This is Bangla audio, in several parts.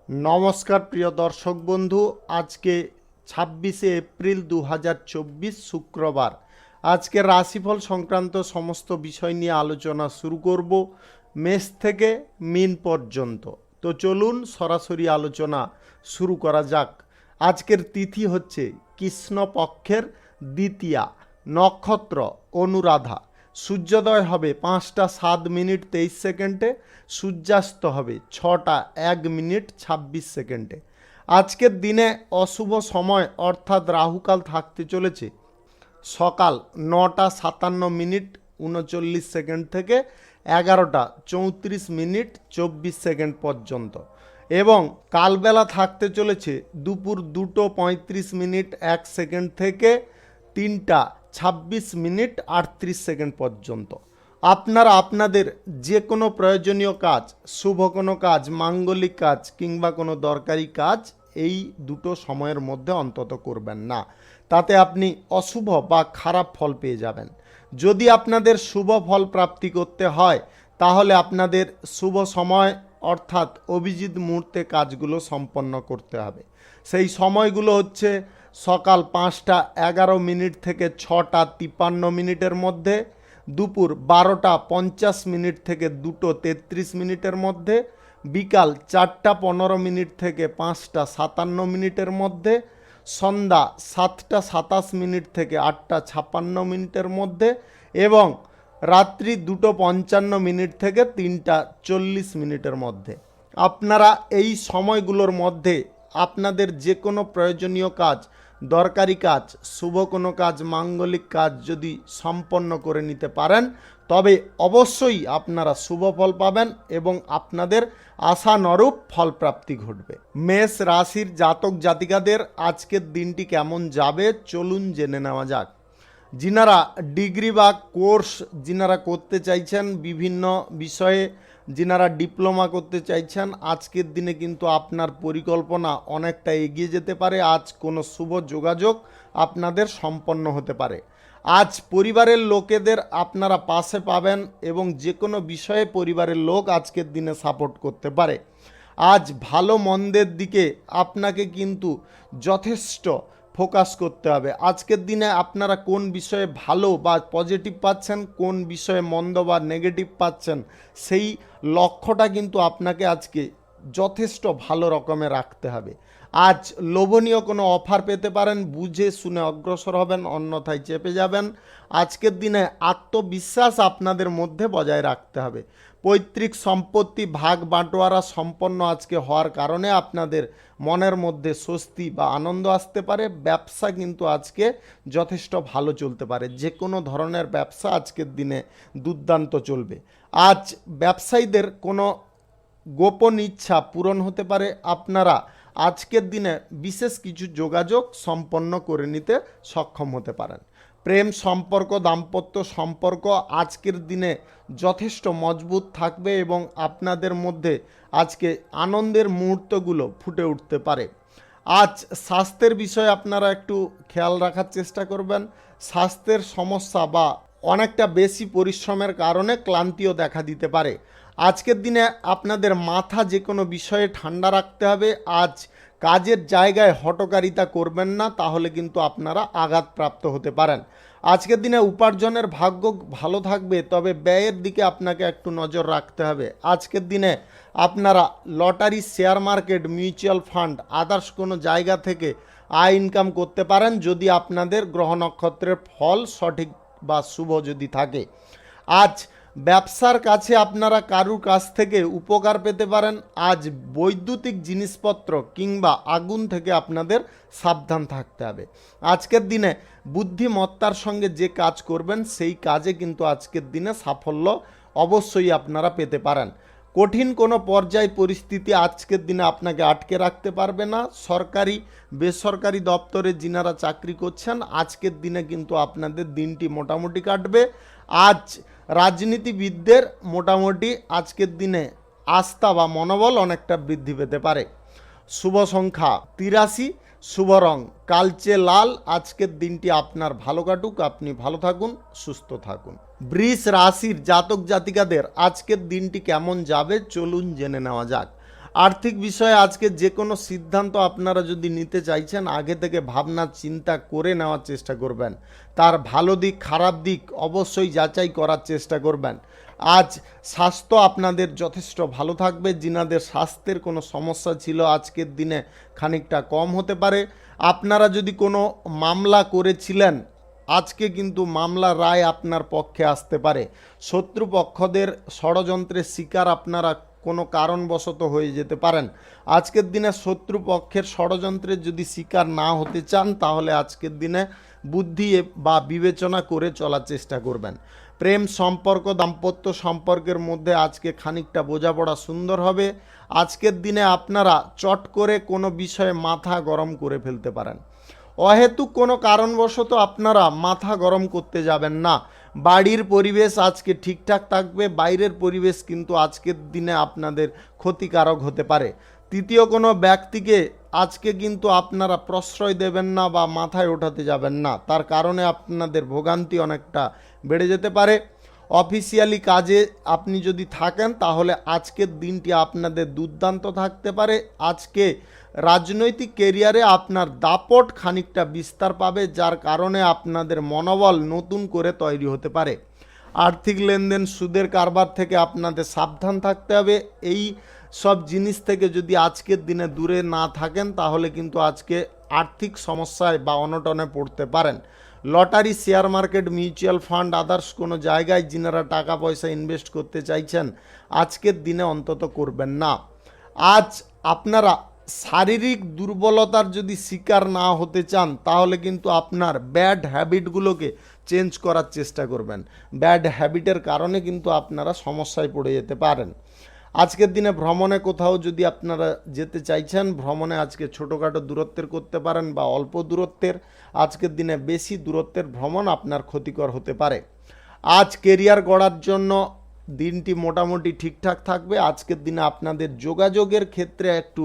नमस्कार प्रिय दर्शक बंधु आज के 26 एप्रिल 2024 शुक्रवार आज के राशिफल संक्रांत समस्त विषय निये आलोचना शुरू करब मेष थेके मीन पर्यन्त। तो चलुन सरासरि आलोचना शुरू करा जाक। आजकेर तिथि होच्छे कृष्ण पक्षेर द्वितीया, नक्षत्र अनुराधा, सूर्योदय हबे 5टा 7 मिनट 23 सेकेंडे, सूर्यास्त हबे 6टा 1 मिनट 26 सेकेंडे। आजकेर दिने अशुभ समय अर्थात राहुकाल थाकते चलेछे सकाल 9टा 57 मिनट 39 सेकेंड थेके 11टा 34 मिनट 24 सेकेंड पर्यन्त एवं कालबेला थाकते चलेछे दुपुर 2টো 35 मिनट 1 सेकेंड थेके 3টা 26 मिनट 38 सेकेंड पर्यन्त। আপনারা আপনাদের যে কোনো প্রয়োজনীয় কাজ, শুভ কোনো কাজ, মাঙ্গলিক কাজ কিংবা কোনো দরকারি কাজ এই দুটো সময়ের মধ্যে অন্তত করবেন না, তাতে আপনি অশুভ বা খারাপ ফল পেয়ে যাবেন। যদি আপনাদের শুভ ফল প্রাপ্তি করতে হয় তাহলে আপনাদের শুভ সময় অর্থাৎ অভিজিৎ মুহূর্তে কাজগুলো সম্পন্ন করতে হবে। সেই সময়গুলো হচ্ছে সকাল 5টা 11 মিনিট থেকে 6টা 53 মিনিটের মধ্যে, দুপুর 12টা 50 মিনিট থেকে 2টো 33 মিনিটের মধ্যে, বিকাল 4টা 15 মিনিট থেকে 5টা 57 মিনিটের মধ্যে, সন্ধ্যা 7টা 27 মিনিট থেকে 8টা 56 মিনিটের মধ্যে এবং রাত্রি 2টো 55 মিনিট থেকে 3টা 40 মিনিটের মধ্যে। আপনারা এই সময়গুলোর মধ্যে আপনাদের যে কোনো প্রয়োজনীয় কাজ, দরকারি কাজ, শুভ কোনো কাজ, মাঙ্গলিক কাজ যদি সম্পন্ন করে নিতে পারেন তবে অবশ্যই আপনারা শুভ ফল পাবেন এবং আপনাদের আশানুরূপ ফল প্রাপ্তি ঘটবে। মেষ রাশির জাতক জাতিকাদের আজকের দিনটি কেমন যাবে চলুন জেনে নেওয়া যাক। যিনারা ডিগ্রি বা কোর্স যিনারা করতে চাইছেন, বিভিন্ন বিষয়ে যিনারা ডিপ্লোমা করতে চাইছেন, আজকের দিনে কিন্তু আপনার পরিকল্পনা অনেকটা এগিয়ে যেতে পারে। আজ কোনো শুভ যোগাযোগ আপনাদের সম্পন্ন হতে পারে। আজ পরিবারের লোকেদের আপনারা পাশে পাবেন এবং যে কোনো বিষয়ে পরিবারের লোক আজকের দিনে সাপোর্ট করতে পারে। আজ ভালো মন্দের দিকে আপনাকে কিন্তু যথেষ্ট ফোকাস করতে হবে। আজকের দিনে আপনারা কোন বিষয়ে ভালো বা পজিটিভ পাচ্ছেন, কোন বিষয়ে মন্দ বা নেগেটিভ পাচ্ছেন, সেই লক্ষ্যটা কিন্তু আপনাকে আজকে যথেষ্ট ভালো রকমে রাখতে হবে। আজ লোভনীয় কোনো অফার পেতে পারেন, বুঝে শুনে অগ্রসর হবেন, অন্যথায় চেপে যাবেন। আজকের দিনে আত্মবিশ্বাস আপনাদের মধ্যে বজায় রাখতে হবে। পৈতৃক সম্পত্তি ভাগ বাটোয়ারা সম্পন্ন আজকে হওয়ার কারণে আপনাদের মনের মধ্যে স্বস্তি বা আনন্দ আসতে পারে। ব্যবসা কিন্তু আজকে যথেষ্ট ভালো চলতে পারে। যে কোনো ধরনের ব্যবসা আজকের দিনে দুর্দান্ত চলবে। আজ ব্যবসায়ীদের কোনো গোপন ইচ্ছা পূরণ হতে পারে। আপনারা আজকের দিনে বিশেষ কিছু যোগাযোগ সম্পন্ন করে নিতে সক্ষম হতে পারেন। প্রেম সম্পর্ক, দাম্পত্য সম্পর্ক আজকের দিনে যথেষ্ট মজবুত থাকবে এবং আপনাদের মধ্যে আজকে আনন্দের মুহূর্তগুলো ফুটে উঠতে পারে। আজ স্বাস্থ্যের বিষয়ে আপনারা একটু খেয়াল রাখার চেষ্টা করবেন। স্বাস্থ্যের সমস্যা বা অনেকটা বেশি পরিশ্রমের কারণে ক্লান্তিও দেখা দিতে পারে। আজকের দিনে আপনাদের মাথা যে কোনো বিষয়ে ঠান্ডা রাখতে হবে। আজ কাজের জায়গায় হঠকারিতা করবেন না, তাহলে কিন্তু আপনারা আঘাতপ্রাপ্ত হতে পারেন। আজকের দিনে উপার্জনের ভাগ্য ভালো থাকবে, তবে ব্যয়ের দিকে আপনাকে একটু নজর রাখতে হবে। আজকের দিনে আপনারা lottery, share market, mutual fund, others কোনো জায়গা থেকে আয় ইনকাম করতে পারেন যদি আপনাদের গ্রহ নক্ষত্রের ফল সঠিক বা শুভ যদি থাকে। আজ ব্যবসার কাছে আপনারা কারুর কাছ থেকে উপকার পেতে পারেন। আজ বৈদ্যুতিক জিনিসপত্র কিংবা আগুন থেকে আপনাদের সাবধান থাকতে হবে। আজকের দিনে বুদ্ধিমত্তার সঙ্গে যে কাজ করবেন সেই কাজে কিন্তু আজকের দিনে সাফল্য অবশ্যই আপনারা পেতে পারেন। কঠিন কোনো পর্যায় পরিস্থিতি আজকের দিনে আপনাকে আটকে রাখতে পারবে না। সরকারি বেসরকারি দপ্তরে যিনারা চাকরি করছেন আজকের দিনে কিন্তু আপনাদের দিনটি মোটামুটি কাটবে। আজ রাজনীতিবিদদের মোটামুটি আজকের দিনে আস্থা বা মনোবল অনেকটা বৃদ্ধি পেতে পারে। শুভ সংখ্যা 83, শুভ রং কালচে লাল। আজকের দিনটি আপনার ভালো কাটুক, আপনি ভালো থাকুন, সুস্থ থাকুন। বৃষ রাশির জাতক জাতিকাদের আজকের দিনটি কেমন যাবে চলুন জেনে নেওয়া যাক। আর্থিক বিষয়ে আজকে যে কোনো সিদ্ধান্ত আপনারা যদি নিতে চাইছেন আগে থেকে ভাবনা চিন্তা করে নেওয়ার চেষ্টা করবেন। তার ভালো দিক খারাপ দিক অবশ্যই যাচাই করার চেষ্টা করবেন। আজ স্বাস্থ্য আপনাদের যথেষ্ট ভালো থাকবে। যিনাদের স্বাস্থ্যের কোনো সমস্যা ছিল আজকের দিনে খানিকটা কম হতে পারে। আপনারা যদি কোনো মামলা করেছিলেন আজকে কিন্তু মামলা রায় আপনার পক্ষে আসতে পারে। শত্রুপক্ষদের ষড়যন্ত্রের শিকার আপনারা কোনো কারণবশত হয়ে যেতে পারেন। আজকের দিনে শত্রুপক্ষের ষড়যন্ত্রের যদি শিকার না হতে চান তাহলে আজকের দিনে বুদ্ধি বা বিবেচনা করে চলার চেষ্টা করবেন। প্রেম সম্পর্ক দাম্পত্য সম্পর্কের মধ্যে আজকে খানিকটা বোঝাপড়া সুন্দর হবে। আজকের দিনে আপনারা চট করে কোনো বিষয়ে মাথা গরম করে ফেলতে পারেন। অহেতুক কোনো কারণবশত আপনারা মাথা গরম করতে যাবেন না। বাড়ির পরিবেশ আজকে ঠিকঠাক থাকবে, বাইরের পরিবেশ কিন্তু আজকের দিনে আপনাদের ক্ষতিকারক হতে পারে। তৃতীয় কোনো ব্যক্তিকে আজকে কিন্তু আপনারা প্রশ্রয় দেবেন না বা মাথায় ওঠাতে যাবেন না, তার কারণে আপনাদের ভোগান্তি অনেকটা বেড়ে যেতে পারে। অফিসিয়ালি কাজে আপনি যদি থাকেন তাহলে আজকের দিনটি আপনাদের দুর্দান্ত থাকতে পারে। আজকে রাজনৈতিক কেরিয়ারে আপনার দাপট খানিকটা বিস্তার পাবে, যার কারণে আপনাদের মনোবল নতুন করে তৈরি হতে পারে। আর্থিক লেনদেন সুদের কারবার থেকে আপনাদের সাবধান থাকতে হবে। এই সব জিনিস থেকে যদি আজকের দিনে দূরে না থাকেন তাহলে কিন্তু আজকে আর্থিক সমস্যায় বা অনটনে পড়তে পারেন। Lottery share market mutual fund others কোনো জায়গায় যিনারা টাকা পয়সা ইনভেস্ট করতে চাইছেন আজকের দিনে অন্তত করবেন না। আজ আপনারা শারীরিক দুর্বলতার যদি শিকার না হতে চান তাহলে কিন্তু আপনার ব্যাড হ্যাবিটগুলোকে চেঞ্জ করার চেষ্টা করবেন। ব্যাড হ্যাবিটের কারণে কিন্তু আপনারা সমস্যায় পড়ে যেতে পারেন। আজকের দিনে ভ্রমণে কোথাও যদি আপনারা যেতে চাইছেন, ভ্রমণে আজকে ছোটোখাটো দূরত্বের করতে পারেন বা অল্প দূরত্বের। আজকের দিনে বেশি দূরত্বের ভ্রমণ আপনার ক্ষতিকর হতে পারে। আজ কেরিয়ার গড়ার জন্য দিনটি মোটামুটি ঠিকঠাক থাকবে। আজকের দিনে আপনাদের যোগাযোগের ক্ষেত্রে একটু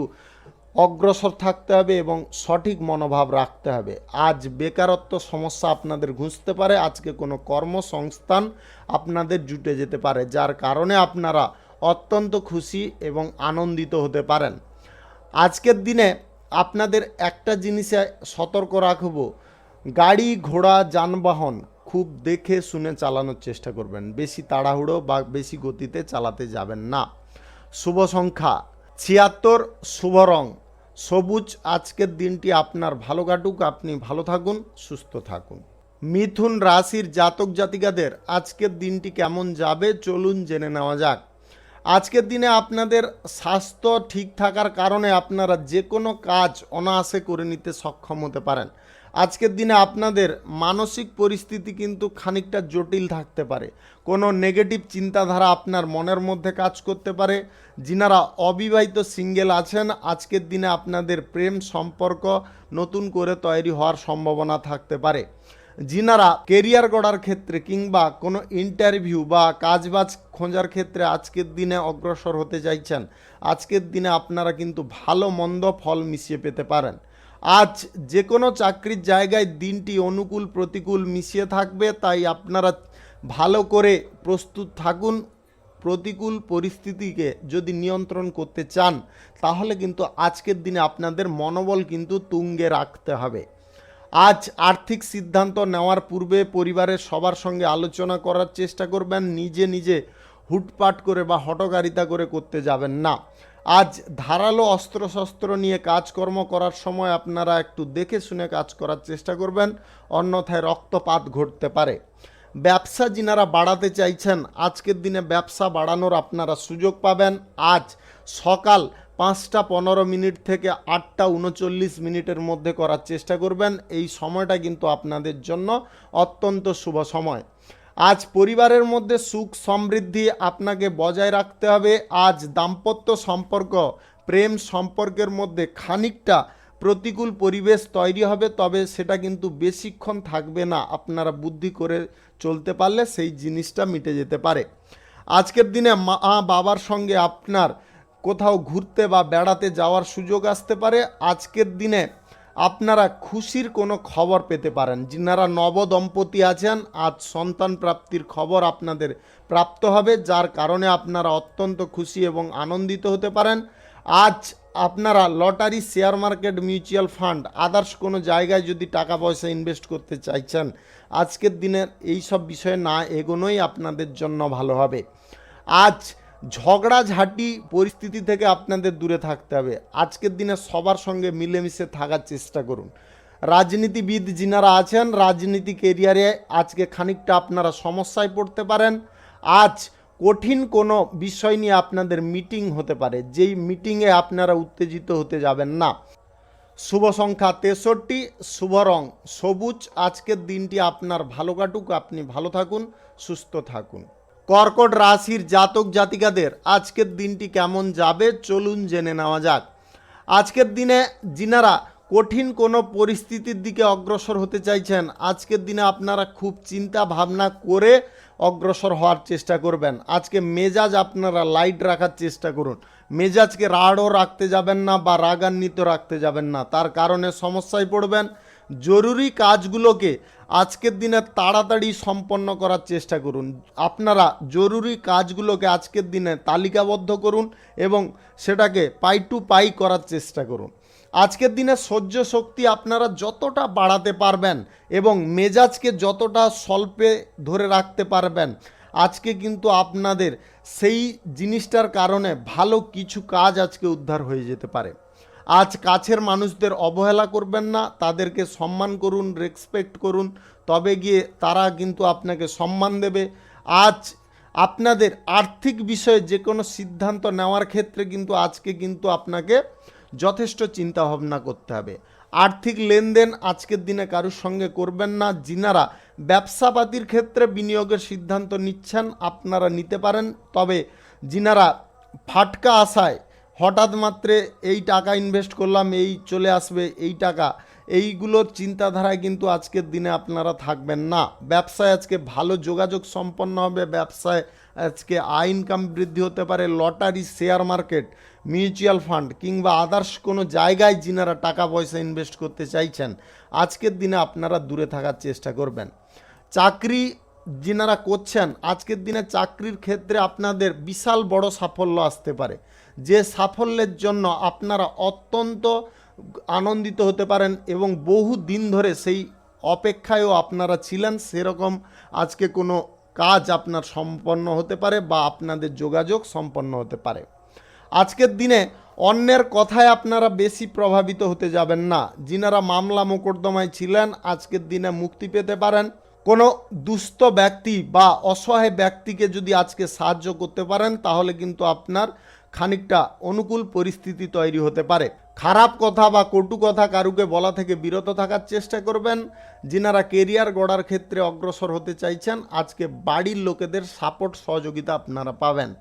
অগ্রসর থাকতে হবে এবং সঠিক মনোভাব রাখতে হবে। আজ বেকারত্ব সমস্যা আপনাদের ঘুঁষতে পারে। আজকে কোনো কর্মসংস্থান আপনাদের জুটে যেতে পারে, যার কারণে আপনারা অত্যন্ত খুশি এবং আনন্দিত হতে পারেন। আজকের দিনে আপনাদের একটা জিনিসে সতর্ক রাখব, গাড়ি ঘোড়া যানবাহন খুব দেখে শুনে চালানোর চেষ্টা করবেন। বেশি তাড়াহুড়ো বা বেশি গতিতে চালাতে যাবেন না। শুভ সংখ্যা 76, শুভ রং সবুজ। আজকের দিনটি আপনার ভালো কাটুক, আপনি ভালো থাকুন, সুস্থ থাকুন। মিথুন রাশির জাতক জাতিকাদের আজকের দিনটি কেমন যাবে চলুন জেনে নেওয়া যাক। আজকের দিনে আপনাদের স্বাস্থ্য ঠিক থাকার কারণে আপনারা যে কোনো কাজ অনায়াসে করে নিতে সক্ষম হতে পারেন। আজকের দিনে আপনাদের মানসিক পরিস্থিতি কিন্তু খানিকটা জটিল থাকতে পারে। কোনো নেগেটিভ চিন্তাধারা আপনার মনের মধ্যে কাজ করতে পারে। যিনারা অবিবাহিত সিঙ্গেল আছেন আজকের দিনে আপনাদের প্রেম সম্পর্ক নতুন করে তৈরি হওয়ার সম্ভাবনা থাকতে পারে। যিনারা কেরিয়ার গড়ার ক্ষেত্রে কিংবা কোনো ইন্টারভিউ বা কাজবাজ খোঁজার ক্ষেত্রে আজকের দিনে অগ্রসর হতে চাইছেন আজকের দিনে আপনারা কিন্তু ভালো মন্দ ফল মিশিয়ে পেতে পারেন। আজ যে কোনো চাকরির জায়গায় দিনটি অনুকূল প্রতিকূল মিশিয়ে থাকবে, তাই আপনারা ভালো করে প্রস্তুত থাকুন। প্রতিকূল পরিস্থিতিকে যদি নিয়ন্ত্রণ করতে চান তাহলে কিন্তু আজকের দিনে আপনাদের মনোবল কিন্তু তুঙ্গে রাখতে হবে। আজ আর্থিক সিদ্ধান্ত নেওয়ার পূর্বে পরিবারের সবার সঙ্গে আলোচনা করার চেষ্টা করবেন। নিজে নিজে হুটপাট করে বা হঠকারিতা করে করতে যাবেন না। আজ ধারালো অস্ত্রশস্ত্র নিয়ে কাজকর্ম করার সময় আপনারা একটু দেখে শুনে কাজ করার চেষ্টা করবেন, অন্যথায় রক্তপাত ঘটতে পারে। ব্যবসা যিনারা বাড়াতে চাইছেন আজকের দিনে ব্যবসা বাড়ানোর আপনারা সুযোগ পাবেন। আজ সকাল 5:15 থেকে 8:39 মধ্যে করার চেষ্টা করবেন। এই সময়টা কিন্তু আপনাদের জন্য অত্যন্ত শুভ সময়। আজ পরিবারের মধ্যে সুখ সমৃদ্ধি আপনাকে বজায় রাখতে হবে। আজ দাম্পত্য সম্পর্ক প্রেম সম্পর্কের মধ্যে খানিকটা প্রতিকূল পরিবেশ তৈরি হবে, তবে সেটা কিন্তু বেশিক্ষণ থাকবে না। আপনারা বুদ্ধি করে চলতে পারলে সেই জিনিসটা মিটে যেতে পারে। আজকের দিনে মা বাবার সঙ্গে আপনার কোথাও ঘুরতে বা বেড়াতে যাওয়ার সুযোগ আসতে পারে। আজকের দিনে আপনারা খুশির কোনো খবর পেতে পারেন। যিনারা নবদম্পতি আছেন আজ সন্তান প্রাপ্তির খবর আপনাদের প্রাপ্ত হবে, যার কারণে আপনারা অত্যন্ত খুশি এবং আনন্দিত হতে পারেন। আজ আপনারা lottery, share market, mutual fund, others কোনো জায়গায় যদি টাকা পয়সা ইনভেস্ট করতে চাইছেন, আজকের দিনের এই সব বিষয়ে না এগোনোই আপনাদের জন্য ভালো হবে। আজ ঝগড়াঝাটি পরিস্থিতি থেকে আপনাদের দূরে থাকতে হবে। আজকের দিনে সবার সঙ্গে মিলেমিশে থাকার চেষ্টা করুন। রাজনীতিবিদ যিনারা আছেন, রাজনীতি কেরিয়ারে আজকে খানিকটা আপনারা সমস্যায় পড়তে পারেন। আজ কঠিন কোনো বিষয় নিয়ে আপনাদের মিটিং হতে পারে, যেই মিটিংয়ে আপনারা উত্তেজিত হতে যাবেন না। শুভ সংখ্যা 63, শুভ রং সবুজ। আজকের দিনটি আপনার ভালো কাটুক, আপনি ভালো থাকুন, সুস্থ থাকুন। কর্কট রাশির জাতক জাতিকাদের আজকের দিনটি কেমন যাবে চলুন জেনে নেওয়া যাক। আজকের দিনে যিনারা কঠিন কোনো পরিস্থিতির দিকে অগ্রসর হতে চাইছেন, আজকের দিনে আপনারা খুব চিন্তা ভাবনা করে অগ্রসর হওয়ার চেষ্টা করবেন। আজকে মেজাজ আপনারা লাইট রাখার চেষ্টা করুন। মেজাজকে রাড়ও রাখতে যাবেন না বা রাগান্বিত রাখতে যাবেন না, তার কারণে সমস্যায় পড়বেন। জরুরি কাজগুলোকে আজকের দিনে তাড়াতাড়ি সম্পন্ন করার চেষ্টা করুন। আপনারা জরুরি কাজগুলোকে আজকের দিনে তালিকাবদ্ধ করুন এবং সেটাকে পাই টু পাই করার চেষ্টা করুন। আজকের দিনে সহ্য শক্তি আপনারা যতটা বাড়াতে পারবেন এবং মেজাজকে যতটা স্বল্পে ধরে রাখতে পারবেন, আজকে কিন্তু আপনাদের সেই জিনিসটার কারণে ভালো কিছু কাজ আজকে উদ্ধার হয়ে যেতে পারে। আজ কাছের মানুষদের অবহেলা করবেন না, তাদেরকে সম্মান করুন, রেসপেক্ট করুন, তবে গিয়ে তারা কিন্তু আপনাকে সম্মান দেবে। আজ আপনাদের আর্থিক বিষয়ে যে কোনো সিদ্ধান্ত নেওয়ার ক্ষেত্রে কিন্তু আজকে কিন্তু আপনাকে যথেষ্ট চিন্তা ভাবনা করতে হবে। আর্থিক লেনদেন আজকের দিনে কারোর সঙ্গে করবেন না। যিনারা ব্যবসাপাতির ক্ষেত্রে বিনিয়োগের সিদ্ধান্ত নিচ্ছেন আপনারা নিতে পারেন, তবে যিনারা ফাটকা আশায় হঠাৎ মাত্রে এই টাকা ইনভেস্ট করলাম, এই চলে আসবে এই টাকা, এইগুলোর চিন্তাধারায় কিন্তু আজকের দিনে আপনারা থাকবেন না। ব্যবসায় আজকে ভালো যোগাযোগ সম্পন্ন হবে, ব্যবসায় আজকে আয় ইনকাম বৃদ্ধি হতে পারে। Lottery, share market, mutual fund কিংবা আদার্স কোনো জায়গায় যিনারা টাকা পয়সা ইনভেস্ট করতে চাইছেন, আজকের দিনে আপনারা দূরে থাকার চেষ্টা করবেন। চাকরি যিনারা করছেন, আজকের দিনে চাকরির ক্ষেত্রে আপনাদের বিশাল বড় সাফল্য আসতে পারে, যে সাফল্যের জন্য আপনারা অত্যন্ত আনন্দিত হতে পারেন এবং বহু দিন ধরে সেই অপেক্ষায়ও আপনারা ছিলেন। সেরকম আজকে কোনো কাজ আপনার সম্পন্ন হতে পারে বা আপনাদের যোগাযোগ সম্পন্ন হতে পারে। আজকের দিনে অন্যের কথায় আপনারা বেশি প্রভাবিত হতে যাবেন না। যিনারা মামলা মোকদ্দমায় ছিলেন, আজকের দিনে মুক্তি পেতে পারেন। কোনো দুস্থ ব্যক্তি বা অসহায় ব্যক্তিকে যদি আজকে সাহায্য করতে পারেন, তাহলে কিন্তু আপনার খানিকটা অনুকূল পরিস্থিতি তৈরি হতে পারে। খারাপ কথা বা কটু কথা কারুকে বলা থেকে বিরত থাকার চেষ্টা করবেন। যিনারা কেরিয়ার গড়ার ক্ষেত্রে অগ্রসর হতে চাইছেন, আজকে বাড়ির লোকেদের সাপোর্ট সহযোগিতা আপনারা পাবেন।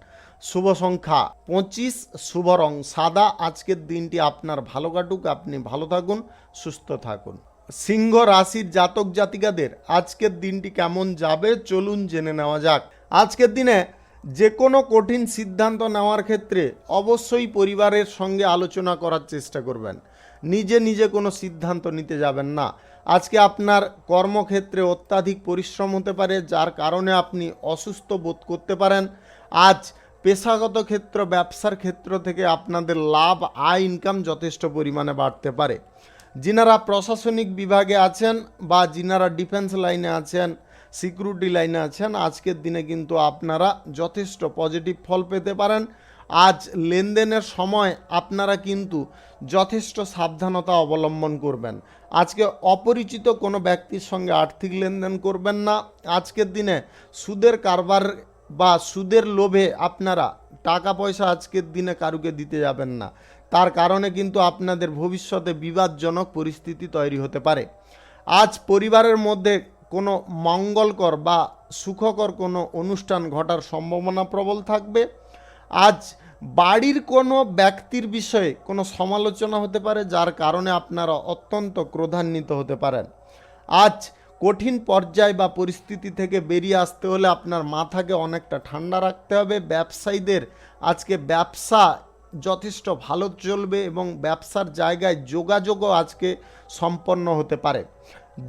শুভ সংখ্যা 25, শুভ রং সাদা। আজকের দিনটি আপনার ভালো কাটুক, আপনি ভালো থাকুন, সুস্থ থাকুন। সিংহ রাশির জাতক জাতিকাদের আজকের দিনটি কেমন যাবে চলুন জেনে নেওয়া যাক। আজকের দিনে যে কোনো কঠিন সিদ্ধান্ত নেওয়ার ক্ষেত্রে অবশ্যই পরিবারের সঙ্গে আলোচনা করার চেষ্টা করবেন। নিজে নিজে কোনো সিদ্ধান্ত নিতে যাবেন না। আজকে আপনার কর্মক্ষেত্রে অত্যাধিক পরিশ্রম হতে পারে, যার কারণে আপনি অসুস্থ বোধ করতে পারেন। আজ পেশাগত ক্ষেত্র, ব্যবসার ক্ষেত্র থেকে আপনাদের লাভ, আয় ইনকাম যথেষ্ট পরিমাণে বাড়তে পারে। যিনারা প্রশাসনিক বিভাগে আছেন বা যিনারা ডিফেন্স লাইনে আছেন, সিকিউরিটি লাইনে আছেন, আজকের দিনে কিন্তু আপনারা যথেষ্ট পজিটিভ ফল পেতে পারেন। আজ লেনদেনের সময় আপনারা কিন্তু যথেষ্ট সাবধানতা অবলম্বন করবেন। আজকে অপরিচিত কোনো ব্যক্তির সঙ্গে আর্থিক লেনদেন করবেন না। আজকের দিনে সুদের কারবার বা সুদের লোভে আপনারা টাকা পয়সা আজকের দিনে কারুকে দিতে যাবেন না, তার কারণে কিন্তু আপনাদের ভবিষ্যতে বিবাদজনক পরিস্থিতি তৈরি হতে পারে। আজ পরিবারের মধ্যে কোনো মঙ্গলকর বা সুখকর কোনো অনুষ্ঠান ঘটার সম্ভাবনা প্রবল থাকবে। আজ বাড়ির কোনো ব্যক্তির বিষয়ে কোনো সমালোচনা হতে পারে, যার কারণে আপনারা অত্যন্ত ক্রোধান্বিত হতে পারেন। আজ কঠিন পর্যায় বা পরিস্থিতি থেকে বেরিয়ে আসতে হলে আপনার মাথাকে অনেকটা ঠান্ডা রাখতে হবে। ব্যবসায়ীদের আজকে ব্যবসা যথেষ্ট ভালো চলবে এবং ব্যবসার জায়গায় যোগাযোগও আজকে সম্পন্ন হতে পারে।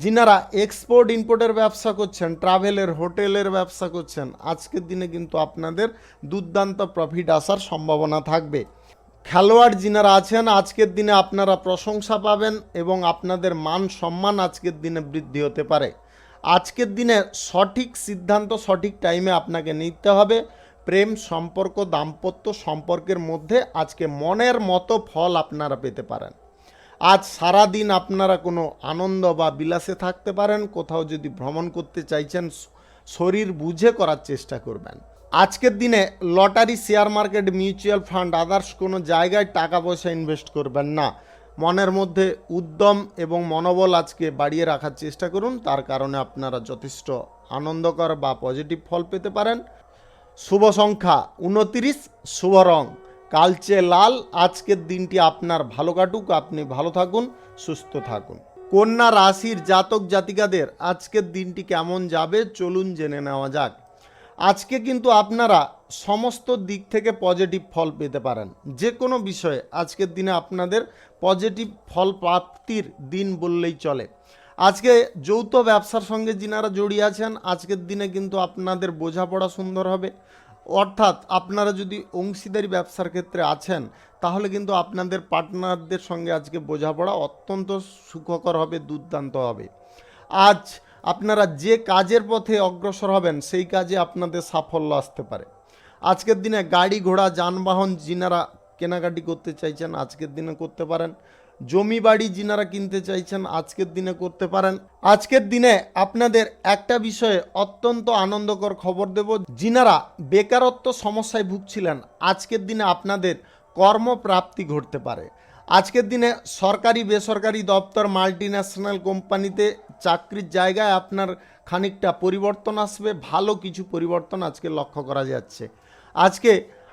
যিনারা এক্সপোর্ট ইম্পোর্টের ব্যবসা করছেন, ট্রাভেলের, হোটেলের ব্যবসা করছেন, আজকের দিনে কিন্তু আপনাদের দুর্দান্ত প্রফিট আসার সম্ভাবনা থাকবে। খেলোয়াড় যিনারা আছেন আজকের দিনে আপনারা প্রশংসা পাবেন এবং আপনাদের মান সম্মান আজকের দিনে বৃদ্ধি হতে পারে। আজকের দিনে সঠিক সিদ্ধান্ত সঠিক টাইমে আপনাকে নিতে হবে। প্রেম সম্পর্ক দাম্পত্য সম্পর্কের মধ্যে আজকে মনের মতো ফল আপনারা পেতে পারেন। আজ সারা দিন আপনারা কোনো আনন্দ বা বিলাসে থাকতে পারেন। কোথাও যদি ভ্রমণ করতে চাইছেন শরীর বুঝে করার চেষ্টা করবেন। আজকের দিনে lottery share market mutual fund others কোনো জায়গায় টাকা পয়সা ইনভেস্ট করবেন না। মনের মধ্যে উদ্যম এবং মনোবল আজকে বাড়িয়ে রাখার চেষ্টা করুন, তার কারণে আপনারা যথেষ্ট আনন্দকর বা পজিটিভ ফল পেতে পারেন। শুভ সংখ্যা 29, শুভ রং কালচে লাল। আজকের দিনটি আপনার ভালো কাটুক, আপনি ভালো থাকুন, সুস্থ থাকুন। কন্যা রাশির জাতক জাতিকাদের আজকের দিনটি কেমন যাবে চলুন জেনে নেওয়া যাক। আজকে কিন্তু আপনারা সমস্ত দিক থেকে পজিটিভ ফল পেতে পারেন। যে কোনো বিষয়ে আজকের দিনে আপনাদের পজিটিভ ফল প্রাপ্তির দিন বললেই চলে। আজকে যৌথ ব্যবসার সঙ্গে যিনারা জড়িয়ে আছেন আজকের দিনে কিন্তু আপনাদের বোঝাপড়া সুন্দর হবে। অর্থাৎ আপনারা যদি অংশীদারি ব্যবসার ক্ষেত্রে আছেন তাহলে কিন্তু আপনাদের পার্টনারদের সঙ্গে আজকে বোঝাপড়া অত্যন্ত সুখকর হবে, দুর্দান্ত হবে। আজ আপনারা যে কাজের পথে অগ্রসর হবেন সেই কাজে আপনাদের সাফল্য আসতে পারে। আজকের দিনে গাড়ি ঘোড়া যানবাহন যিনারা কেনাকাটি করতে চাইছেন আজকের দিনে করতে পারেন। জমি বাড়ি যিনারা কিনতে চাইছেন আজকের দিনে করতে পারেন। আজকের দিনে আপনাদের একটা বিষয়ে অত্যন্ত আনন্দকর খবর দেব। যিনারা বেকারত্ব সমস্যায় ভুগছিলেন আজকের দিনে আপনাদের কর্মপ্রাপ্তি ঘটতে পারে। আজকের দিনে সরকারি বেসরকারি দপ্তর মাল্টিন্যাশনাল কোম্পানিতে চাকরির জায়গায় আপনার খানিকটা পরিবর্তন আসবে, ভালো কিছু পরিবর্তন আজকে লক্ষ্য করা যাচ্ছে। আজকে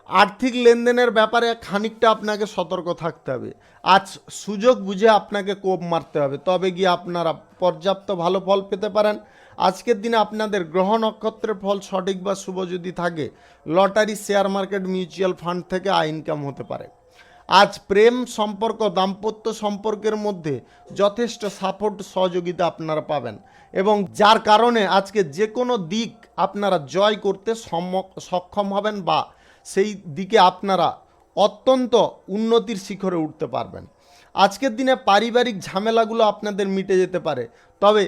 আর্থিক লেনদেনের ব্যাপারে খানিকটা আপনাকে সতর্ক থাকতে হবে। আজ সুযোগ বুঝে আপনাকে কোপ মারতে হবে, তবে গিয়ে আপনারা পর্যাপ্ত ভালো ফল পেতে পারেন। আজকের দিনে আপনাদের গ্রহ নক্ষত্রের ফল সঠিক বা শুভ যদি থাকে lottery share market mutual fund থেকে আয় ইনকাম হতে পারে। আজ প্রেম সম্পর্ক দাম্পত্য সম্পর্কের মধ্যে যথেষ্ট সাপোর্ট সহযোগিতা আপনারা পাবেন এবং যার কারণে আজকে যে কোনো দিক আপনারা জয় করতে সক্ষম হবেন বা সেই দিকে আপনারা অত্যন্ত উন্নতির শিখরে উঠতে পারবেন। আজকের দিনে পারিবারিক ঝামেলাগুলো আপনাদের মিটে যেতে পারে, তবে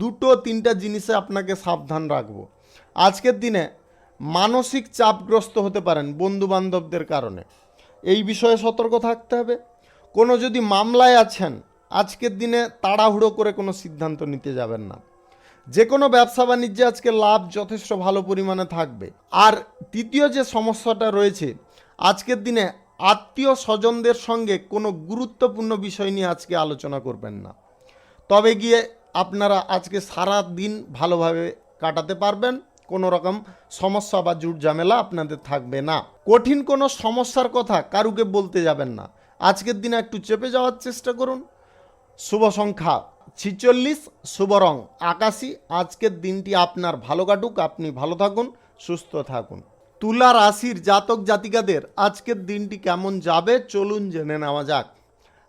দুটো তিনটা জিনিসে আপনাকে সাবধান রাখবো। আজকের দিনে মানসিক চাপগ্রস্ত হতে পারেন বন্ধু বান্ধবদের কারণে, এই বিষয়ে সতর্ক থাকতে হবে। কোনো যদি মামলায় আছেন আজকের দিনে তাড়াহুড়ো করে কোনো সিদ্ধান্ত নিতে যাবেন না। যে কোনো ব্যবসা বাণিজ্যে আজকে লাভ যথেষ্ট ভালো পরিমাণে থাকবে। আর তৃতীয় যে সমস্যাটা রয়েছে আজকের দিনে আত্মীয় স্বজনদের সঙ্গে কোনো গুরুত্বপূর্ণ বিষয় নিয়ে আজকে আলোচনা করবেন না, তবে গিয়ে আপনারা আজকে সারা দিন ভালোভাবে কাটাতে পারবেন। কোনো রকম সমস্যা বা জুট ঝামেলা আপনাদের থাকবে না। কঠিন কোনো সমস্যার কথা কারুকে বলতে যাবেন না। আজকের দিনে একটু চেপে যাওয়ার চেষ্টা করুন। শুভ সংখ্যা 46, শুভ রং আকাশী। আজকের দিনটি আপনার ভালো কাটুক, আপনি ভালো থাকুন, সুস্থ থাকুন। তুলা রাশির জাতক জাতিকাদের আজকের দিনটি কেমন যাবে চলুন জেনে নেওয়া যাক।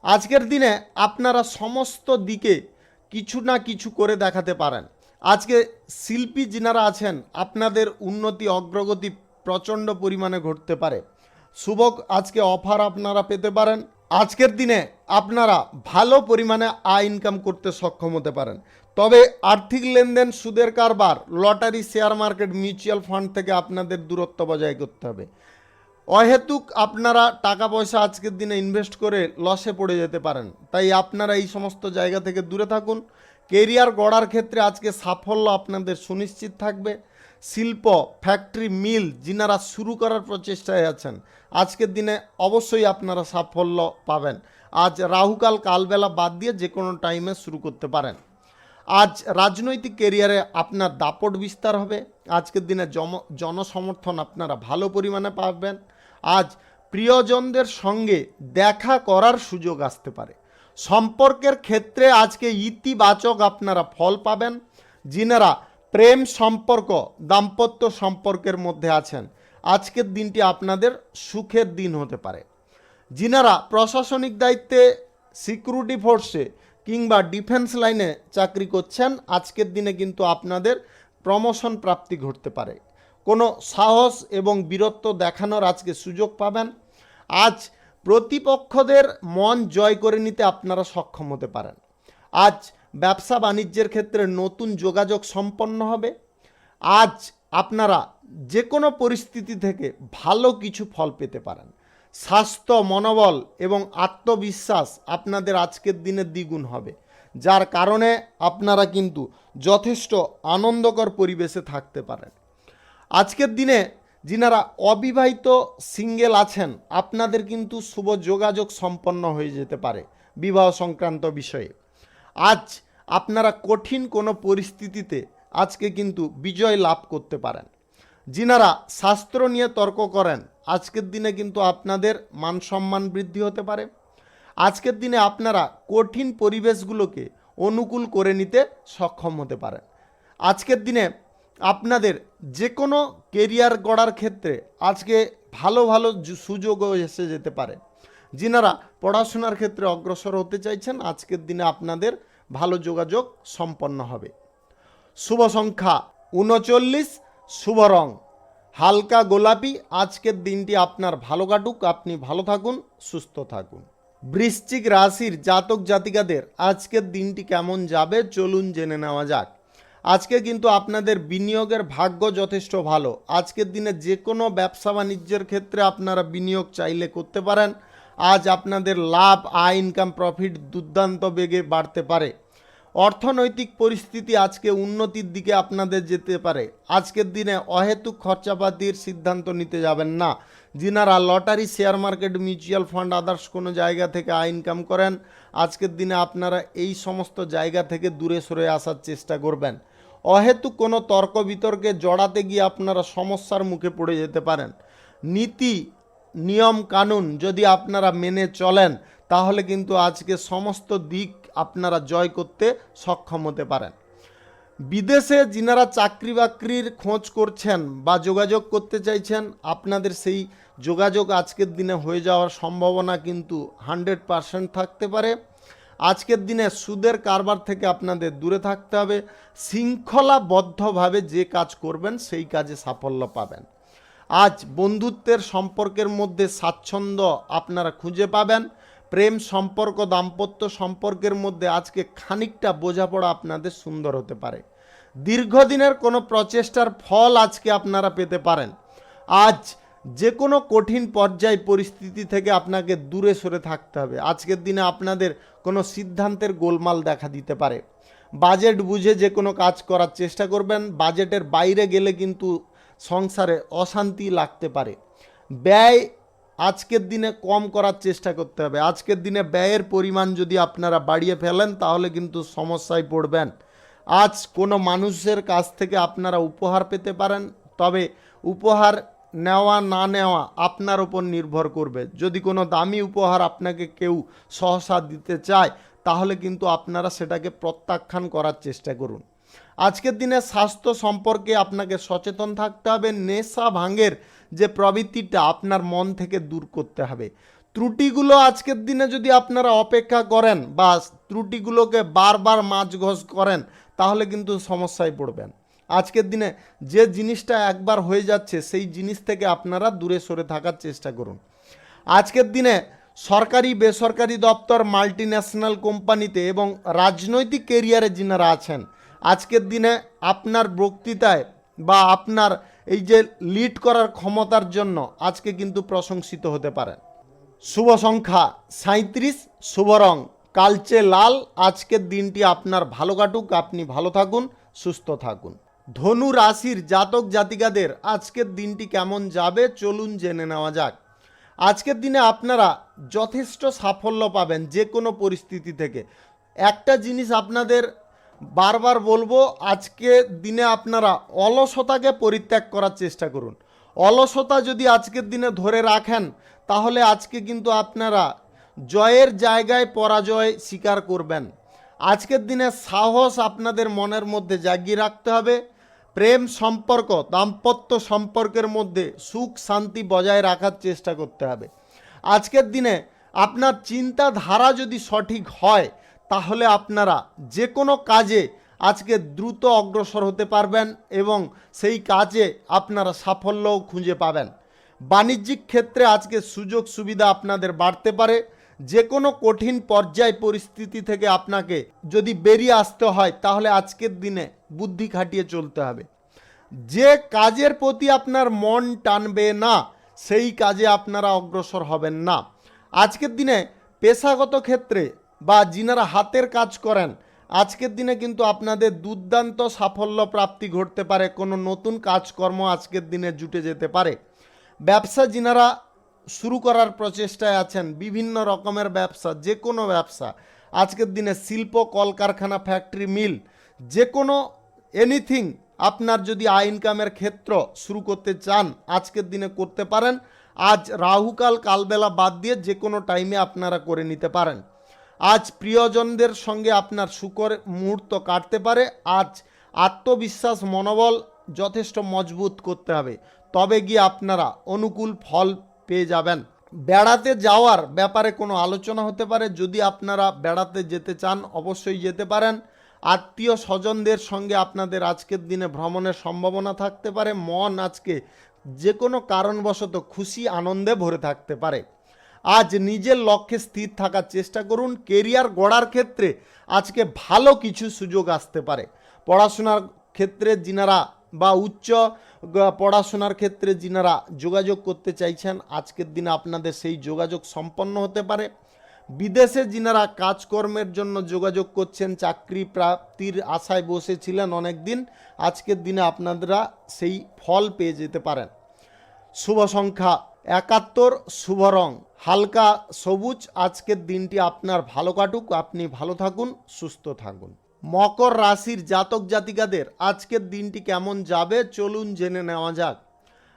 আজকের দিনে আপনারা সমস্ত দিকে কিছু না কিছু করে দেখাতে পারেন। আজকে শিল্পী যিনারা আছেন আপনাদের উন্নতি অগ্রগতি প্রচণ্ড পরিমাণে ঘটতে পারে। শুভ আজকে অফার আপনারা পেতে পারেন। আজকের দিনে আপনারা ভালো পরিমাণে আয় ইনকাম করতে সক্ষম হতে পারেন, তবে আর্থিক লেনদেন সুদের কারবার lottery share market mutual fund থেকে আপনাদের দূরত্ব বজায় করতে হবে। অহেতুক আপনারা টাকা পয়সা আজকের দিনে ইনভেস্ট করে লসে পড়ে যেতে পারেন, তাই আপনারা এই সমস্ত জায়গা থেকে দূরে থাকুন। কেরিয়ার গড়ার ক্ষেত্রে আজকে সাফল্য আপনাদের সুনিশ্চিত থাকবে। শিল্প ফ্যাক্টরি মিল যিনারা শুরু করার প্রচেষ্টায় আছেন আজকের দিনে অবশ্যই আপনারা সাফল্য পাবেন। আজ রাহুকাল কালবেলা বাদ দিয়ে যে কোনো টাইমে শুরু করতে পারেন। আজ রাজনৈতিক কেরিয়ারে আপনার দাপট বিস্তার হবে। আজকের দিনে জনসমর্থন আপনারা ভালো পরিমাণে পাবেন। আজ প্রিয়জনদের সঙ্গে দেখা করার সুযোগ আসতে পারে। সম্পর্কের ক্ষেত্রে আজকে ইতিবাচক আপনারা ফল পাবেন। যিনারা প্রেম সম্পর্ক দাম্পত্য সম্পর্কের মধ্যে আছেন আজকের দিনটি আপনাদের সুখের দিন হতে পারে। যিনারা প্রশাসনিক দায়িত্বে সিকিউরিটি ফোর্সে কিংবা ডিফেন্স লাইনে চাকরি করছেন আজকের দিনে কিন্তু আপনাদের প্রমোশন প্রাপ্তি ঘটতে পারে। কোনো সাহস এবং বীরত্ব দেখানোর আজকে সুযোগ পাবেন। আজ প্রতিপক্ষদের মন জয় করে নিতে আপনারা সক্ষম হতে পারেন। আজ ব্যবসা বাণিজ্যের ক্ষেত্রে নতুন যোগাযোগ সম্পন্ন হবে। আজ আপনারা যে কোনো পরিস্থিতি থেকে ভালো কিছু ফল পেতে পারেন। স্বাস্থ্য, মনোবল এবং আত্মবিশ্বাস আপনাদের আজকের দিনে দ্বিগুণ হবে, যার কারণে আপনারা কিন্তু যথেষ্ট আনন্দকর পরিবেশে থাকতে পারেন। আজকের দিনে যিনারা অবিবাহিত সিঙ্গেল আছেন, আপনাদের কিন্তু শুভ যোগাযোগ সম্পন্ন হয়ে যেতে পারে বিবাহ সংক্রান্ত বিষয়ে। আজ আপনারা কঠিন কোনো পরিস্থিতিতে আজকে কিন্তু বিজয় লাভ করতে পারেন। যিনারা শাস্ত্র নিয়ে তর্ক করেন, আজকের দিনে কিন্তু আপনাদের মান সম্মান বৃদ্ধি হতে পারে। আজকের দিনে আপনারা কঠিন পরিবেশগুলোকে অনুকূল করে নিতে সক্ষম হতে পারেন। আজকের দিনে আপনাদের যে কোনো কেরিয়ার গড়ার ক্ষেত্রে আজকে ভালো ভালো সুযোগও এসে যেতে পারে। যিনারা পড়াশোনার ক্ষেত্রে অগ্রসর হতে চাইছেন, আজকের দিনে আপনাদের ভালো যোগাযোগ সম্পন্ন হবে। শুভ সংখ্যা 39, শুভ রং হালকা গোলাপি। আজকের দিনটি আপনার ভালো কাটুক, আপনি ভালো থাকুন, সুস্থ থাকুন। বৃশ্চিক রাশির জাতক জাতিকাদের আজকের দিনটি কেমন যাবে চলুন জেনে নেওয়া যাক। আজকে কিন্তু আপনাদের বিনিয়োগের ভাগ্য যথেষ্ট ভালো। আজকের দিনে যে কোনো ব্যবসা বাণিজ্যের ক্ষেত্রে আপনারা বিনিয়োগ চাইলে করতে পারেন। আজ আপনাদের লাভ, আয়, ইনকাম, প্রফিট দুর্দান্ত বেগে বাড়তে পারে। অর্থনৈতিক পরিস্থিতি আজকে উন্নতির দিকে আপনাদের যেতে পারে। আজকের দিনে অহেতুক খরচাপাতির সিদ্ধান্ত নিতে যাবেন না। যিনারা lottery, share market, mutual fund, others কোনো জায়গা থেকে আয় ইনকাম করেন, আজকের দিনে আপনারা এই সমস্ত জায়গা থেকে দূরে সরে আসার চেষ্টা করবেন। অহেতুক কোনো তর্ক বিতর্কে জড়াতে গিয়ে আপনারা সমস্যার মুখে পড়ে যেতে পারেন। নীতি, নিয়ম, কানুন যদি আপনারা মেনে চলেন, তাহলে কিন্তু আজকে সমস্ত দিক আপনারা জয় করতে সক্ষম হতে পারেন। বিদেশে যিনারা চাকরি বাকরির খোঁজ করছেন বা যোগাযোগ করতে চাইছেন, আপনাদের সেই যোগাযোগ আজকের দিনে হয়ে যাওয়ার সম্ভাবনা কিন্তু 100% থাকতে পারে। আজকের দিনে সুদের কারবার থেকে আপনাদের দূরে থাকতে হবে। শৃঙ্খলাবদ্ধভাবে যে কাজ করবেন সেই কাজে সাফল্য পাবেন। আজ বন্ধুত্বের সম্পর্কের মধ্যে স্বাচ্ছন্দ্য আপনারা খুঁজে পাবেন। প্রেম সম্পর্ক, দাম্পত্য সম্পর্কের মধ্যে আজকে খানিকটা বোঝাপড়া আপনাদের সুন্দর হতে পারে। দীর্ঘদিনের কোনো প্রচেষ্টার ফল আজকে আপনারা পেতে পারেন। আজ যে কোনো কঠিন পর্যায় পরিস্থিতি থেকে আপনাকে দূরে সরে থাকতে হবে। আজকের দিনে আপনাদের কোনো সিদ্ধান্তের গোলমাল দেখা দিতে পারে। বাজেট বুঝে যে কোনো কাজ করার চেষ্টা করবেন। বাজেটের বাইরে গেলে কিন্তু সংসারে অশান্তি লাগতে পারে। ব্যয় আজকের দিনে কম করার চেষ্টা করতে হবে। আজকের দিনে ব্যয়ের পরিমাণ যদি আপনারা বাড়িয়ে ফেলেন, তাহলে কিন্তু সমস্যায় পড়বেন। আজ কোনো মানুষের কাছ থেকে আপনারা উপহার পেতে পারেন, তবে উপহার নেওয়া না নেওয়া আপনার উপর নির্ভর করবে। যদি কোনো দামি উপহার আপনাকে কেউ সহসা দিতে চায়, তাহলে কিন্তু আপনারা সেটাকে প্রত্যাখ্যান করার চেষ্টা করুন। আজকের দিনে স্বাস্থ্য সম্পর্কে আপনাকে সচেতন থাকতে হবে। নেশা ভাঙের যে প্রবৃত্তিটা আপনার মন থেকে দূর করতে হবে। ত্রুটিগুলো আজকের দিনে যদি আপনারা অপেক্ষা করেন বা ত্রুটিগুলোকে বারবার মাঝঘষ করেন, তাহলে কিন্তু সমস্যায় পড়বেন। আজকের দিনে যে জিনিসটা একবার হয়ে যাচ্ছে, সেই জিনিস থেকে আপনারা দূরে সরে থাকার চেষ্টা করুন। আজকের দিনে সরকারি, বেসরকারি দপ্তর, মাল্টিন্যাশনাল কোম্পানিতে এবং রাজনৈতিক কেরিয়ারে যিনারা আছেন, আজকের দিনে আপনার বক্তৃতায় বা আপনার এই যে লিড করার ক্ষমতার জন্য আজকে কিন্তু প্রশংসিত হতে পারেন। শুভ সংখ্যা 37, শুভ রং কালচে লাল। আজকের দিনটি আপনার ভালো কাটুক, আপনি ভালো থাকুন, সুস্থ থাকুন। ধনু রাশির জাতক জাতিকাদের আজকের দিনটি কেমন যাবে চলুন জেনে নেওয়া যাক। আজকের দিনে আপনারা যথেষ্ট সাফল্য পাবেন যে কোনো পরিস্থিতি থেকে। একটা জিনিস আপনাদের বারবার বলবো, আজকে দিনে আপনারা অলসতাকে পরিত্যাগ করার চেষ্টা করুন। অলসতা যদি আজকের দিনে ধরে রাখেন, তাহলে আজকে কিন্তু আপনারা জয়ের জায়গায় পরাজয় স্বীকার করবেন। আজকের দিনে সাহস আপনাদের মনের মধ্যে জাগিয়ে রাখতে হবে। প্রেম সম্পর্ক, দাম্পত্য সম্পর্কের মধ্যে সুখ শান্তি বজায় রাখার চেষ্টা করতে হবে। আজকের দিনে আপনার চিন্তাধারা যদি সঠিক হয়, তাহলে আপনারা যে কোনো কাজে আজকে দ্রুত অগ্রসর হতে পারবেন এবং সেই কাজে আপনারা সাফল্যও খুঁজে পাবেন। বাণিজ্যিক ক্ষেত্রে আজকে সুযোগ সুবিধা আপনাদের বাড়তে পারে। যে কোনো কঠিন পর্যায় পরিস্থিতি থেকে আপনাকে যদি বেরিয়ে আসতে হয় তাহলে আজকের দিনে বুদ্ধি খাটিয়ে চলতে হবে। যে কাজের প্রতি আপনার মন টানবে না সেই কাজে আপনারা অগ্রসর হবেন না। আজকের দিনে পেশাগত ক্ষেত্রে বা যিনারা হাতের কাজ করেন আজকের দিনে কিন্তু আপনাদের দুর্দান্ত সাফল্য প্রাপ্তি ঘটতে পারে। কোনো নতুন কাজকর্ম আজকের দিনে জুটে যেতে পারে। ব্যবসা যিনারা শুরু করার প্রচেষ্টায় আছেন, বিভিন্ন রকমের ব্যবসা, যে কোনো ব্যবসা আজকের দিনে শিল্প, কলকারখানা, ফ্যাক্টরি, মিল, যে কোনো এনিথিং আপনার যদি ইনকামের ক্ষেত্র শুরু করতে চান আজকের দিনে করতে পারেন। আজ রাহুকাল কালবেলা বাদ দিয়ে যে কোনো টাইমে আপনারা করে নিতে পারেন। আজ প্রিয়জনদের সঙ্গে আপনার সুখের মুহূর্ত কাটতে পারে। আজ আত্মবিশ্বাস, মনোবল যথেষ্ট মজবুত করতে হবে, তবে গিয়ে আপনারা অনুকূল ফল পেয়ে যাবেন। বেড়াতে যাওয়ার ব্যাপারে কোনো আলোচনা হতে পারে। যদি আপনারা বেড়াতে যেতে চান অবশ্যই যেতে পারেন। আত্মীয় স্বজনদের সঙ্গে আপনাদের আজকের দিনে ভ্রমণের সম্ভাবনা থাকতে পারে। মন আজকে যে কোনো কারণবশত খুশি আনন্দে ভরে থাকতে পারে। আজ নিজের লক্ষ্যে স্থির থাকার চেষ্টা করুন। কেরিয়ার গড়ার ক্ষেত্রে আজকে ভালো কিছু সুযোগ আসতে পারে। পড়াশোনার ক্ষেত্রে যিনারা বা উচ্চ পড়াশোনার ক্ষেত্রে যিনারা যোগাযোগ করতে চাইছেন আজকের দিনে আপনাদের সেই যোগাযোগ সম্পন্ন হতে পারে। বিদেশে যিনারা কাজকর্মের জন্য যোগাযোগ করছেন, চাকরি প্রাপ্তির আশায় বসেছিলেন অনেক দিন, আজকের দিনে আপনারা সেই ফল পেয়ে যেতে পারেন। শুভ সংখ্যা ৭১, শুভ রং হালকা সবুজ। আজকের দিনটি আপনার ভালো কাটুক, আপনি ভালো থাকুন, সুস্থ থাকুন। মকর রাশির জাতক জাতিকাদের আজকের দিনটি কেমন যাবে চলুন জেনে নেওয়া যাক।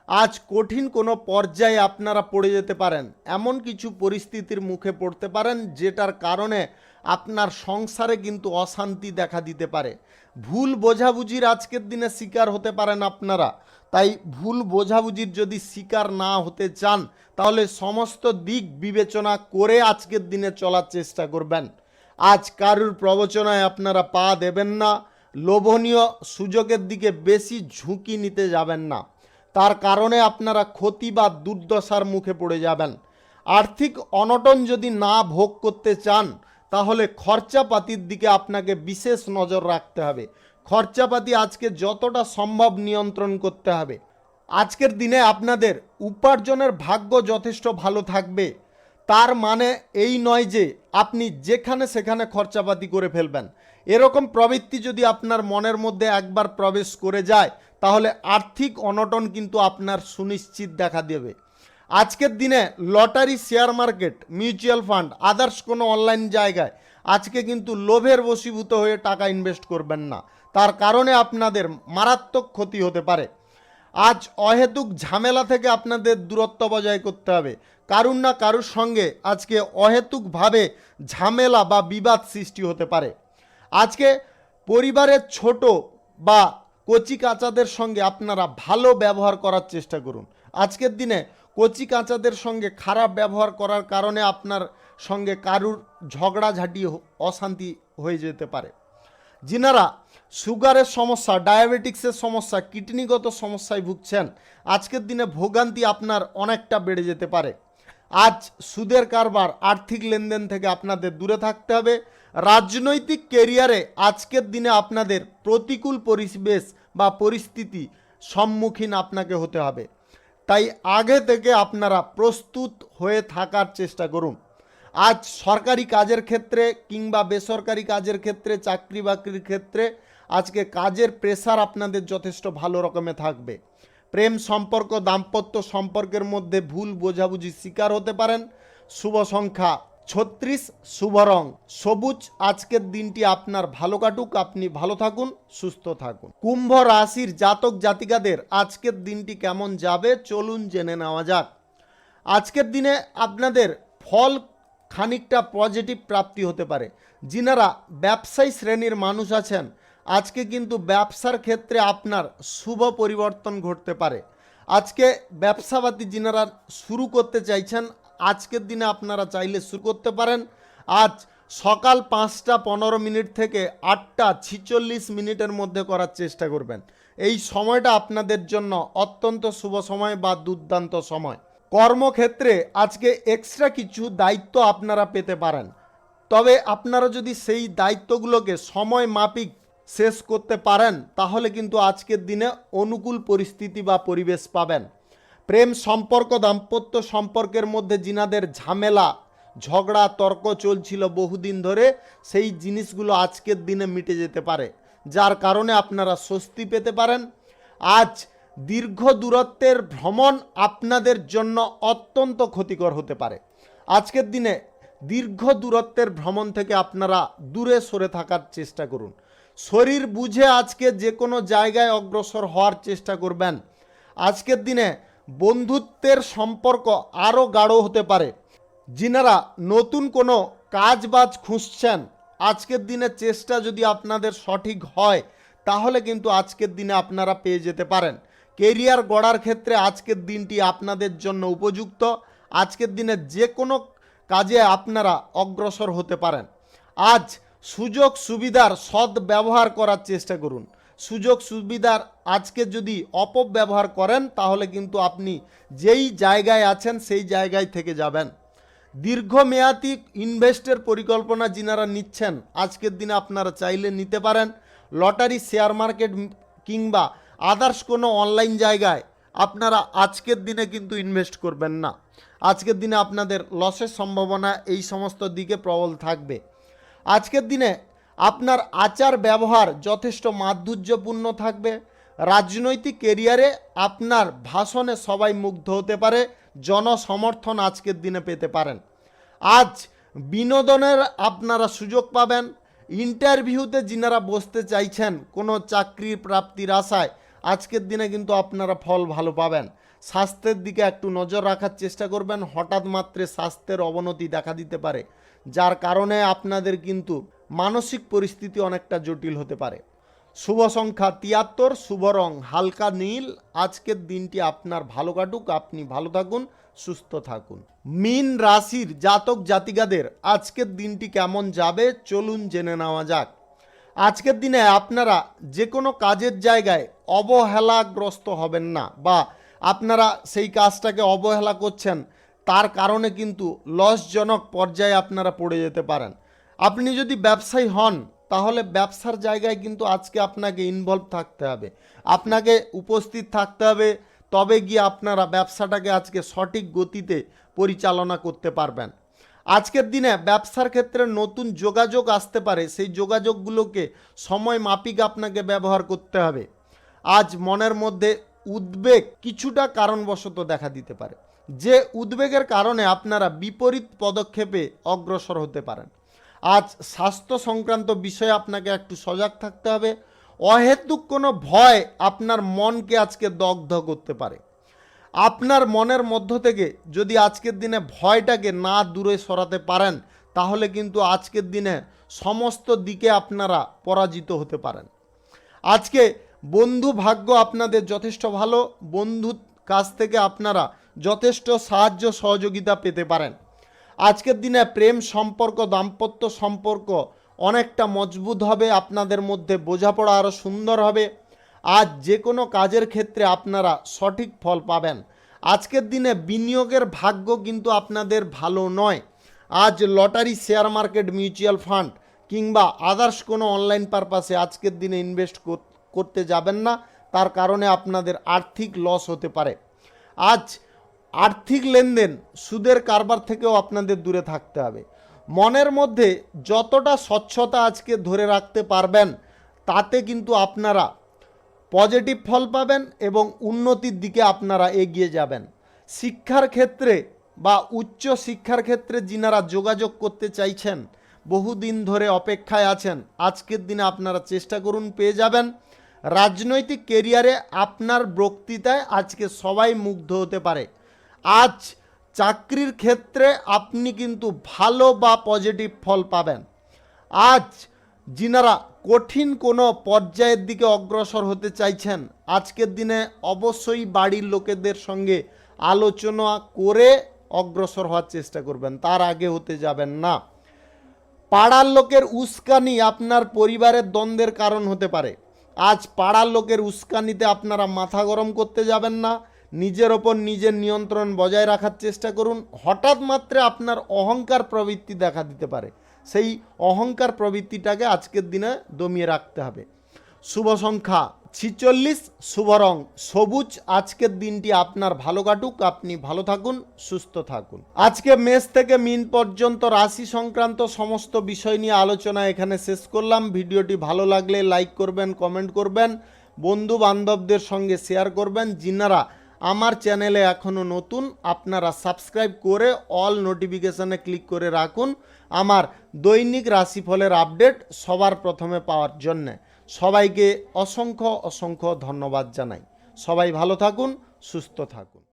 আজ কঠিন কোনো পর্যায়ে আপনারা পড়ে যেতে পারেন। এমন কিছু পরিস্থিতির মুখে পড়তে পারেন যেটার কারণে আপনার সংসারে কিন্তু অশান্তি দেখা দিতে পারে। ভুল বোঝাবুঝির আজকের দিনে শিকার হতে পারেন আপনারা। তাই ভুল বোঝাবুঝির যদি শিকার না হতে চান তাহলে সমস্ত দিক বিবেচনা করে আজকের দিনে চলার চেষ্টা করবেন। আজ কারুর প্রবচনায় আপনারা পা দেবেন না। লোভনীয় সুযোগের দিকে বেশি ঝুঁকি নিতে যাবেন না, তার কারণে আপনারা ক্ষতি বা দুর্দশার মুখে পড়ে যাবেন। আর্থিক অনটন যদি না ভোগ করতে চান তাহলে খরচাপাতির দিকে আপনাকে বিশেষ নজর রাখতে হবে। খরচাপাতি আজকে যতটা সম্ভব নিয়ন্ত্রণ করতে হবে। আজকের দিনে আপনাদের উপার্জনের ভাগ্য যথেষ্ট ভালো থাকবে। তার মানে এই নয় যে আপনি যেখানে সেখানে খরচাপাতি করে ফেলবেন। এরকম প্রবৃত্তি যদি আপনার মনের মধ্যে একবার প্রবেশ করে যায় তাহলে আর্থিক অনটন কিন্তু আপনার সুনিশ্চিত দেখা দেবে। আজকের দিনে lottery, share market, mutual fund, others কোনো অনলাইন জায়গায় আজকে কিন্তু লোভের বশীভূত হয়ে টাকা ইনভেস্ট করবেন না, তার কারণে আপনাদের মারাত্মক ক্ষতি হতে পারে। আজ অহেতুক ঝামেলা থেকে আপনাদের দূরত্ব বজায় করতে হবে। কারুর না কারুর সঙ্গে আজকে অহেতুকভাবে ঝামেলা বা বিবাদ সৃষ্টি হতে পারে। আজকে পরিবারের ছোট বা কচি কাচাদের সঙ্গে আপনারা ভালো ব্যবহার করার চেষ্টা করুন। আজকের দিনে কচি কাচাদের সঙ্গে খারাপ ব্যবহার করার কারণে আপনার সঙ্গে কারুর ঝগড়াঝাটি, অশান্তি হয়ে যেতে পারে। যিনারা সুগারের সমস্যা, ডায়াবেটিক্সের সমস্যা, কিডনিগত সমস্যায় ভুগছেন আজকের দিনে ভোগান্তি আপনার অনেকটা বেড়ে যেতে পারে। আজ সুদের কারবার, আর্থিক লেনদেন থেকে আপনাদের দূরে থাকতে হবে। রাজনৈতিক কেরিয়ারে আজকের দিনে আপনাদের প্রতিকূল পরিবেশ বা পরিস্থিতি সম্মুখীন আপনাকে হতে হবে। তাই আগে থেকে আপনারা প্রস্তুত হয়ে থাকার চেষ্টা করুন। আজ সরকারি কাজের ক্ষেত্রে কিংবা বেসরকারি কাজের ক্ষেত্রে, চাকরি বাকরির ক্ষেত্রে আজকে কাজের প্রেসার আপনাদের যথেষ্ট ভালো রকমে থাকবে। প্রেম সম্পর্ক, দাম্পত্য সম্পর্কের মধ্যে ভুল বোঝাবুঝির শিকার হতে পারেন। শুভ সংখ্যা ৩৬, শুভ রং সবুজ। আজকের দিনটি আপনার ভালো কাটুক, আপনি ভালো থাকুন, সুস্থ থাকুন। কুম্ভ রাশির জাতক জাতিকাদের আজকের দিনটি কেমন যাবে চলুন জেনে নেওয়া যাক। আজকের দিনে আপনাদের ফল খানিকটা পজিটিভ প্রাপ্তি হতে পারে। যিনারা ব্যবসায়ী শ্রেণীর মানুষ আছেন আজকে কিন্তু ব্যবসার ক্ষেত্রে আপনার শুভ পরিবর্তন ঘটতে পারে। আজকে ব্যবসাপাতি যিনারা শুরু করতে চাইছেন আজকের দিনে আপনারা চাইলে শুরু করতে পারেন। আজ সকাল ৫টা ১৫ মিনিট থেকে ৮টা ৪৬ মিনিটের মধ্যে করার চেষ্টা করবেন। এই সময়টা আপনাদের জন্য অত্যন্ত শুভ সময় বা দুর্দান্ত সময়। কর্মক্ষেত্রে আজকে এক্সট্রা কিছু দায়িত্ব আপনারা পেতে পারেন, তবে আপনারা যদি সেই দায়িত্বগুলোকে সময় মাফিক শেষ করতে পারেন তাহলে কিন্তু আজকের দিনে অনুকূল পরিস্থিতি বা পরিবেশ পাবেন। প্রেম সম্পর্ক, দাম্পত্য সম্পর্কের মধ্যে যিনাদের ঝামেলা, ঝগড়া, তর্ক চলছিল বহুদিন ধরে, সেই জিনিসগুলো আজকের দিনে মিটে যেতে পারে, যার কারণে আপনারা স্বস্তি পেতে পারেন। আজ দীর্ঘ দূরত্বের ভ্রমণ আপনাদের জন্য অত্যন্ত ক্ষতিকর হতে পারে। আজকের দিনে দীর্ঘ দূরত্বের ভ্রমণ থেকে আপনারা দূরে সরে থাকার চেষ্টা করুন। শরীর বুঝে আজকে যে কোনো জায়গায় অগ্রসর হওয়ার চেষ্টা করবেন। আজকের দিনে বন্ধুত্বের সম্পর্ক আরও গাঢ় হতে পারে। যিনারা নতুন কোনো কাজ বাজ খুঁজছেন, আজকের দিনে চেষ্টা যদি আপনাদের সঠিক হয় তাহলে কিন্তু আজকের দিনে আপনারা পেয়ে যেতে পারেন। কেরিয়ার গড়ার ক্ষেত্রে আজকের দিনটি আপনাদের জন্য উপযুক্ত। আজকের দিনে যে কোনো কাজে আপনারা অগ্রসর হতে পারেন। আজ সুযোগ সুবিধার সৎ ব্যবহার করার চেষ্টা করুন। সুযোগ সুবিধার আজকে যদি অপব্যবহার করেন তাহলে কিন্তু আপনি যেই জায়গায় আছেন সেই জায়গায় থেকে যাবেন। দীর্ঘমেয়াদী ইনভেস্টের পরিকল্পনা যিনারা নিচ্ছেন, আজকের দিনে আপনারা চাইলে নিতে পারেন। লটারি, শেয়ার মার্কেট কিংবা আদার্স কোনো অনলাইন জায়গায় আপনারা আজকের দিনে কিন্তু ইনভেস্ট করবেন না। আজকের দিনে আপনাদের লসের সম্ভাবনা এই সমস্ত দিকে প্রবল থাকবে। আজকের দিনে আপনার আচার ব্যবহার যথেষ্ট মাধুর্যপূর্ণ থাকবে। রাজনৈতিক কেরিয়ারে আপনার ভাষণে সবাই মুগ্ধ হতে পারে, জনসমর্থন আজকের দিনে পেতে পারেন। আজ বিনোদনের আপনারা সুযোগ পাবেন। ইন্টারভিউতে যিনারা বসতে চাইছেন কোনো চাকরির প্রাপ্তির আশায়, আজকের দিনে কিন্তু আপনারা ফল ভালো পাবেন। স্বাস্থ্যের দিকে একটু নজর রাখার চেষ্টা করবেন। হঠাৎ মাত্রে স্বাস্থ্যের অবনতি দেখা দিতে পারে, যার কারণে আপনাদের কিন্তু মানসিক পরিস্থিতি অনেকটা জটিল হতে পারে। শুভ সংখ্যা 73, শুভ রং হালকা নীল। আজকের দিনটি আপনার ভালো কাটুক, আপনি ভালো থাকুন, সুস্থ থাকুন। মীন রাশির জাতক জাতিকাদের আজকের দিনটি কেমন যাবে চলুন জেনে নেওয়া যাক। আজকের দিনে আপনারা যে কোনো কাজের জায়গায় অবহেলাগ্রস্ত হবেন না, বা আপনারা সেই কাজটাকে অবহেলা করছেন তার কারণে কিন্তু লসজনক পর্যায়ে আপনারা পড়ে যেতে পারেন। আপনি যদি ব্যবসায়ী হন তাহলে ব্যবসার জায়গায় কিন্তু আজকে আপনাকে ইনভলভ থাকতে হবে, আপনাকে উপস্থিত থাকতে হবে, তবে গিয়ে আপনারা ব্যবসাটাকে আজকে সঠিক গতিতে পরিচালনা করতে পারবেন। আজকের দিনে ব্যবসার ক্ষেত্রে নতুন যোগাযোগ আসতে পারে, সেই যোগাযোগগুলোকে সময় মাফিক আপনাকে ব্যবহার করতে হবে। আজ মনের মধ্যে উদ্বেগ কিছুটা কারণবশত দেখা দিতে পারে, যে উদ্বেগের কারণে আপনারা বিপরীত পদক্ষেপে অগ্রসর হতে পারেন। আজ স্বাস্থ্য সংক্রান্ত বিষয়ে আপনাকে একটু সজাগ থাকতে হবে। অহেতুক কোনো ভয় আপনার মনকে আজকে দগ্ধ করতে পারে। আপনার মনের মধ্য থেকে যদি আজকের দিনে ভয়টাকে না দূরে সরাতে পারেন তাহলে কিন্তু আজকের দিনে সমস্ত দিকে আপনারা পরাজিত হতে পারেন। আজকে বন্ধু ভাগ্য আপনাদের যথেষ্ট ভালো, বন্ধুর কাছ থেকে আপনারা যথেষ্ট সাহায্য সহযোগিতা পেতে পারেন। আজকের দিনে প্রেম সম্পর্ক, দাম্পত্য সম্পর্ক অনেকটা মজবুত হবে, আপনাদের মধ্যে বোঝাপড়া আরও সুন্দর হবে। আজ যে কোনো কাজের ক্ষেত্রে আপনারা সঠিক ফল পাবেন। আজকের দিনে বিনিয়োগের ভাগ্য কিন্তু আপনাদের ভালো নয়। আজ lottery, share market, mutual fund কিংবা আদার্স কোনো অনলাইন পারপাসে আজকের দিনে ইনভেস্ট করতে যাবেন না, তার কারণে আপনাদের আর্থিক লস হতে পারে। আজ আর্থিক লেনদেন, সুদের কারবার থেকেও আপনাদের দূরে থাকতে হবে। মনের মধ্যে যতটা স্বচ্ছতা আজকে ধরে রাখতে পারবেন তাতে কিন্তু আপনারা পজিটিভ ফল পাবেন এবং উন্নতির দিকে আপনারা এগিয়ে যাবেন। শিক্ষার ক্ষেত্রে বা উচ্চ শিক্ষার ক্ষেত্রে যিনারা যোগাযোগ করতে চাইছেন, বহুদিন ধরে অপেক্ষায় আছেন, আজকের দিনে আপনারা চেষ্টা করুন, পেয়ে যাবেন। রাজনৈতিক কেরিয়ারে আপনার বক্তৃতায় আজকে সবাই মুগ্ধ হতে পারে। আজ চাকরির ক্ষেত্রে আপনি কিন্তু ভালো বা পজিটিভ ফল পাবেন। আজ যিনারা কঠিন কোনো পর্যায়ের দিকে অগ্রসর হতে চাইছেন, আজকের দিনে অবশ্যই বাড়ির লোকেদের সঙ্গে আলোচনা করে অগ্রসর হওয়ার চেষ্টা করবেন, তার আগে হতে যাবেন না। পাড়ার লোকের উস্কানি আপনার পরিবারের দ্বন্দ্বের কারণ হতে পারে। আজ পাড়ার লোকের উস্কানিতে আপনারা মাথা গরম করতে যাবেন না, নিজের ওপর নিজের নিয়ন্ত্রণ বজায় রাখার চেষ্টা করুন। হঠাৎ মাত্রে আপনার অহংকার প্রবৃত্তি দেখা দিতে পারে, সেই অহংকার প্রবৃত্তিটাকে আজকের দিনে দমিয়ে রাখতে হবে। শুভ সংখ্যা 46, শুভ রং সবুজ। আজকের দিনটি আপনার ভালো কাটুক, আপনি ভালো থাকুন, সুস্থ থাকুন। আজকে মেষ থেকে মীন পর্যন্ত রাশি সংক্রান্ত সমস্ত বিষয় নিয়ে আলোচনা এখানে শেষ করলাম। ভিডিওটি ভালো লাগলে লাইক করবেন, কমেন্ট করবেন, বন্ধু বান্ধবদের সঙ্গে শেয়ার করবেন। যিনারা আমার চ্যানেলে এখনও নতুন, আপনারা সাবস্ক্রাইব করে অল নোটিফিকেশানে ক্লিক করে রাখুন আমার দৈনিক রাশিফলের আপডেট সবার প্রথমে পাওয়ার জন্যে। সবাইকে অসংখ্য অসংখ্য ধন্যবাদ জানাই। সবাই ভালো থাকুন, সুস্থ থাকুন।